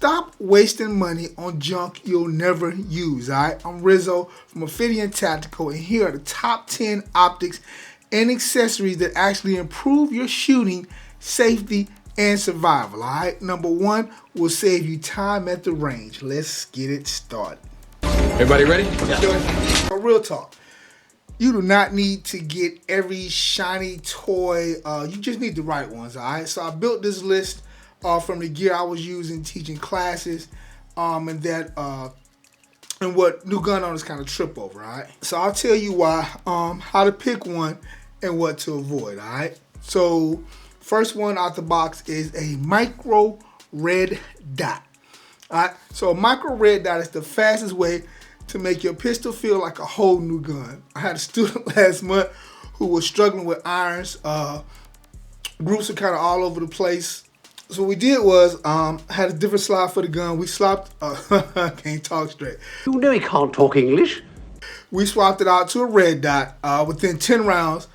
Stop wasting money on junk you'll never use, all right? I'm Rizzo from Ophidian Tactical, and here are the top 10 optics and accessories that actually improve your shooting, safety, and survival, all right? Number one will save you time at the range. Let's get it started. Everybody ready? Yeah. Real talk. You do not need to get every shiny toy. You just need the right ones, all right? So I built this list from the gear I was using teaching classes, and what new gun owners kind of trip over, all right? So I'll tell you why, how to pick one and what to avoid, all right? So first one out the box is a micro red dot, all right? So a micro red dot is the fastest way to make your pistol feel like a whole new gun. I had a student last month who was struggling with irons. Groups are kind of all over the place. So what we did was, had a different slide for the gun. We swapped, can't talk straight. You know he can't talk English. We swapped it out to a red dot. Within 10 rounds,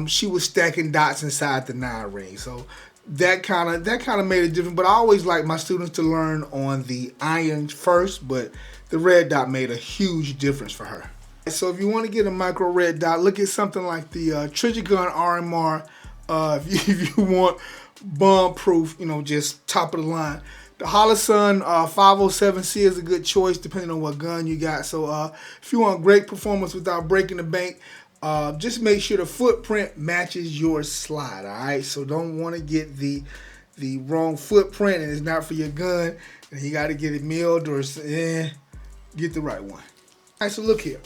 she was stacking dots inside the 9 ring. So that kind of made it different. But I always like my students to learn on the iron first, but the red dot made a huge difference for her. So if you want to get a micro red dot, look at something like the Trigagun RMR. If you want bomb-proof, just top of the line. The Holosun 507C is a good choice depending on what gun you got. So if you want great performance without breaking the bank, just make sure the footprint matches your slide, all right? So don't want to get the wrong footprint and it's not for your gun, and you got to get it milled or get the right one. All right, so look here.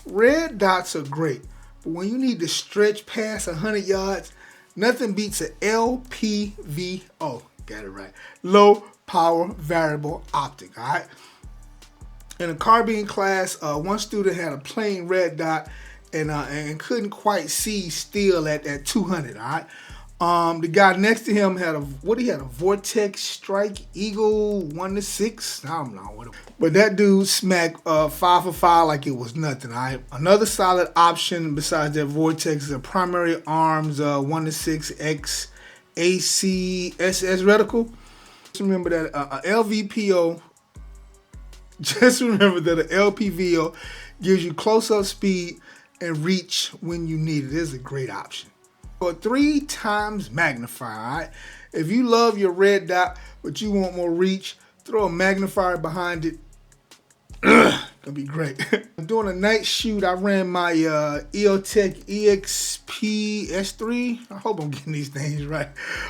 Red dots are great, but when you need to stretch past 100 yards, nothing beats an LPVO. Got it right. Low power variable optic, all right? In a carbine class, one student had a plain red dot and couldn't quite see still at 200, all right? The guy next to him had a Vortex Strike Eagle 1-6. I don't know what it was. But that dude smacked 5 for 5 like it was nothing, all right? Another solid option besides that Vortex is a Primary Arms 1-6 X ACSS reticle. Just remember that a LPVO gives you close-up speed and reach when you need it. It is a great option. For 3 times magnifier, all right? If you love your red dot, but you want more reach, throw a magnifier behind it. Gonna be great. Doing a night shoot, I ran my EOTech EXP S3. I hope I'm getting these names right.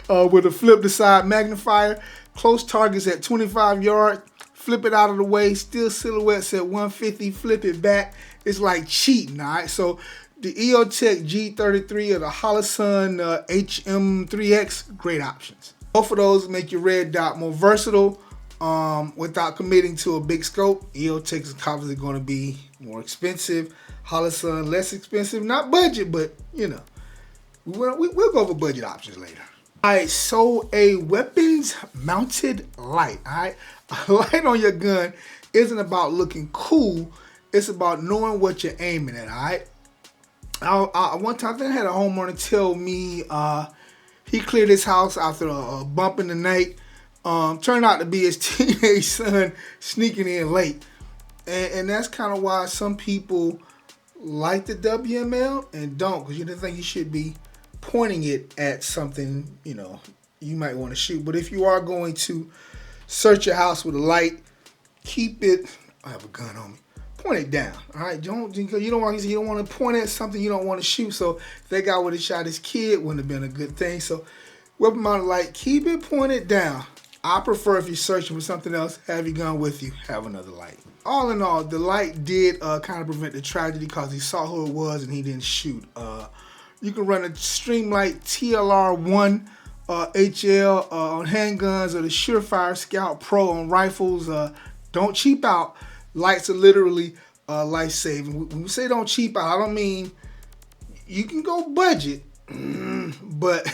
With a flip to side magnifier, close targets at 25 yards, flip it out of the way, still silhouettes at 150, flip it back. It's like cheating, all right? So the EOTech G33 or the Holosun HM3X, great options. Both of those make your red dot more versatile without committing to a big scope. EOTech is obviously going to be more expensive. Holosun less expensive, not budget, but we'll go over budget options later. All right, so a weapons mounted light, all right? A light on your gun isn't about looking cool. It's about knowing what you're aiming at, all right? One time I had a homeowner tell me he cleared his house after a bump in the night. Turned out to be his teenage son sneaking in late. And that's kind of why some people like the WML and don't, because you don't think you should be pointing it at something, you might want to shoot. But if you are going to search your house with a light, keep it, I have a gun on me, point it down, all right? You don't want to point at something you don't want to shoot. So if that guy would have shot his kid, wouldn't have been a good thing. So weapon mounted light, keep it pointed down. I prefer if you're searching for something else, have your gun with you, have another light. All in all, the light did kind of prevent the tragedy because he saw who it was and he didn't shoot. You can run a Streamlight TLR1 HL on handguns or the Surefire Scout Pro on rifles. Don't cheap out. Lights are literally life-saving. When we say don't cheap out, I don't mean you can go budget, but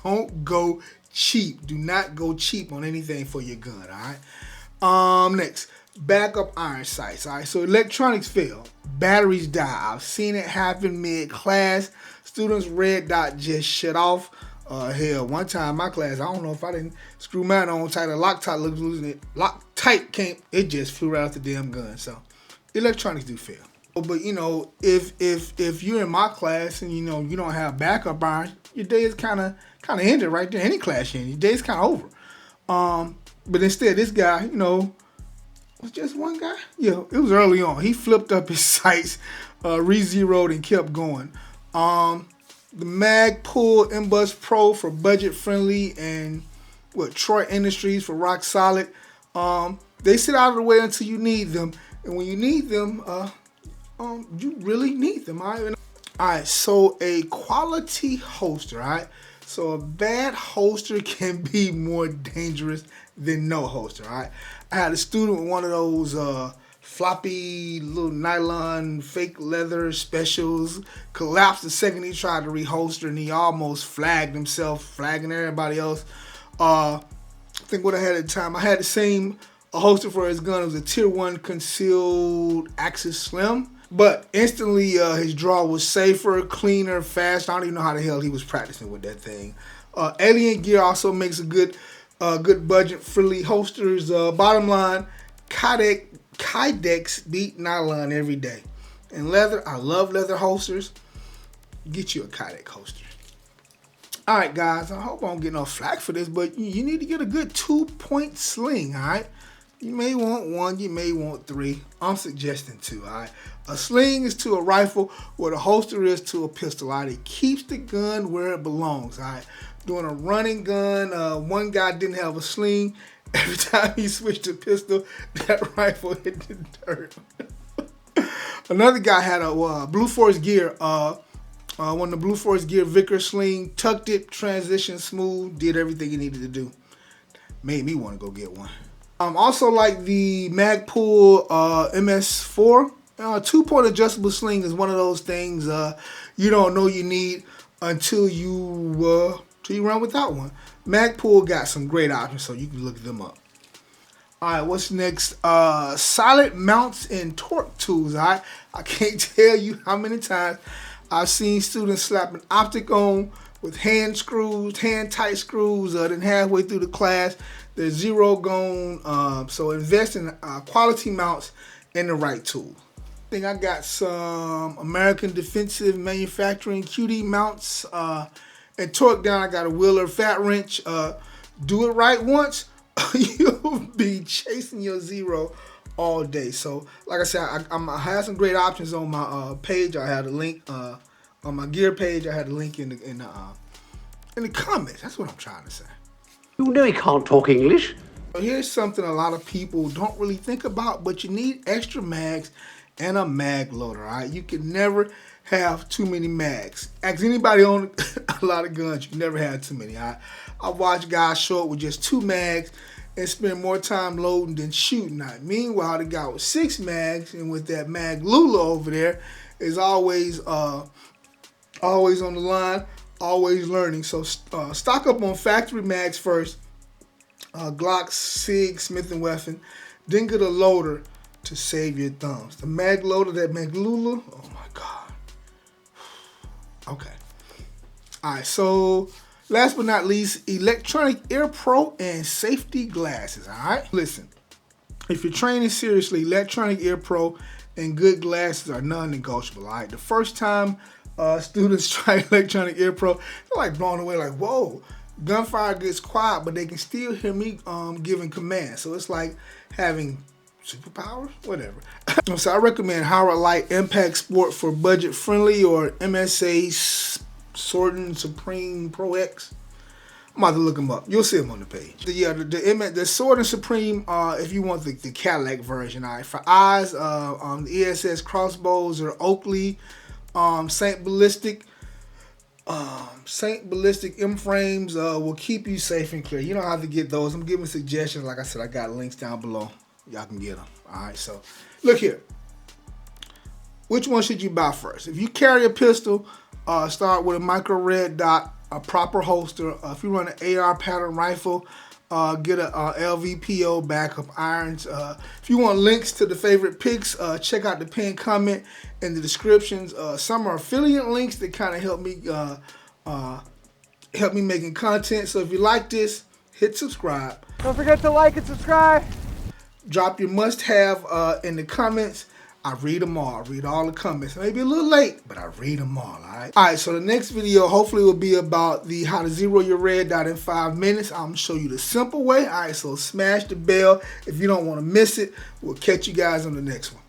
don't go cheap. Do not go cheap on anything for your gun, all right? Next, backup iron sights, all right? So electronics fail, batteries die. I've seen it happen mid-class. Students' red dot just shut off. Hell, one time in my class, I don't know if I didn't screw mine on tight, the Loctite looked loose, and it Loctite came, it just flew right out the damn gun. So electronics do fail. But you know, if you're in my class and you know you don't have backup irons, your day is kind of ended right there. Any class you're in, your day is kind of over. But instead, this guy, you know, was just one guy. Yeah, it was early on. He flipped up his sights, re-zeroed, and kept going. The Magpul Mbus Pro for budget friendly, and Troy Industries for rock solid. They sit out of the way until you need them, and when you need them, you really need them. All right, so a quality holster. All right, so a bad holster can be more dangerous than no holster. All right, I had a student with one of those floppy little nylon fake leather specials, collapsed the second he tried to reholster, and he almost flagged himself, flagging everybody else. I think what I had at the time, I had the same holster for his gun. It was a tier 1 concealed Axis Slim, but instantly his draw was safer, cleaner, faster. I don't even know how the hell he was practicing with that thing. Alien Gear also makes a good budget friendly holsters. Bottom line, Kydex beat nylon every day. And leather, I love leather holsters. Get you a Kydex holster. All right, guys, I hope I don't get no flack for this, but you need to get a good 2-point sling, all right? You may want 1, you may want 3. I'm suggesting 2, all right? A sling is to a rifle what a holster is to a pistol, all right? It keeps the gun where it belongs, all right? Doing a running gun, one guy didn't have a sling. Every time he switched to pistol, that rifle hit the dirt. Another guy had a Blue Force Gear, one of the Blue Force Gear Vickers sling, tucked it, transition smooth, did everything he needed to do. Made me want to go get one. Also like the Magpul MS4, 2-point adjustable sling is one of those things you don't know you need until you run without one. Magpul got some great options, so you can look them up. All right, what's next? Solid mounts and torque tools. All right, I can't tell you how many times I've seen students slap an optic on with hand tight screws. Then halfway through the class, there's zero gone. So invest in quality mounts and the right tool. I think I got some American Defensive Manufacturing QD mounts. And torque down, I got a Wheeler fat wrench. Do it right once, you'll be chasing your zero all day. So, like I said, I have some great options on my page. I had a link on my gear page. I had a link in the comments. That's what I'm trying to say. You know he can't talk English. Here's something a lot of people don't really think about, but you need extra mags and a mag loader. All right, you can never have too many mags. Ask anybody on a lot of guns, you never had too many. I watch guys show up with just 2 mags and spend more time loading than shooting. Meanwhile, the guy with 6 mags and with that mag Lula over there is always on the line, always learning. So stock up on factory mags first. Glock, SIG, Smith & Wesson. Then get a loader to save your thumbs. The mag loader, that mag Lula, oh my God. Okay. All right, so last but not least, electronic ear pro and safety glasses, all right? Listen, if you're training seriously, electronic ear pro and good glasses are non-negotiable, all right? The first time students try electronic ear pro, they're like blown away, like, whoa, gunfire gets quiet, but they can still hear me giving commands. So it's like having superpowers, whatever. So I recommend Howard Light Impact Sport for budget friendly, or MSA Sorting Supreme Pro X. I'm about to look them up. You'll see them on the page. The Sorting Supreme, if you want the Cadillac version. All right, for eyes, the ESS crossbows or Oakley, Saint Ballistic M frames will keep you safe and clear. You don't have to get those. I'm giving suggestions. Like I said, I got links down below. Y'all can get them. All right, so look here. Which one should you buy first? If you carry a pistol, start with a micro red dot, a proper holster. If you run an AR pattern rifle, get a LPVO backup irons. If you want links to the favorite picks, check out the pinned comment in the descriptions. Some are affiliate links that kind of help me help me making content. So if you like this, hit subscribe. Don't forget to like and subscribe. Drop your must-have in the comments. I read them all. I read all the comments. Maybe a little late, but I read them all, all right? All right, so the next video hopefully will be about how to zero your red dot in 5 minutes. I'm going to show you the simple way. All right, so smash the bell if you don't want to miss it. We'll catch you guys on the next one.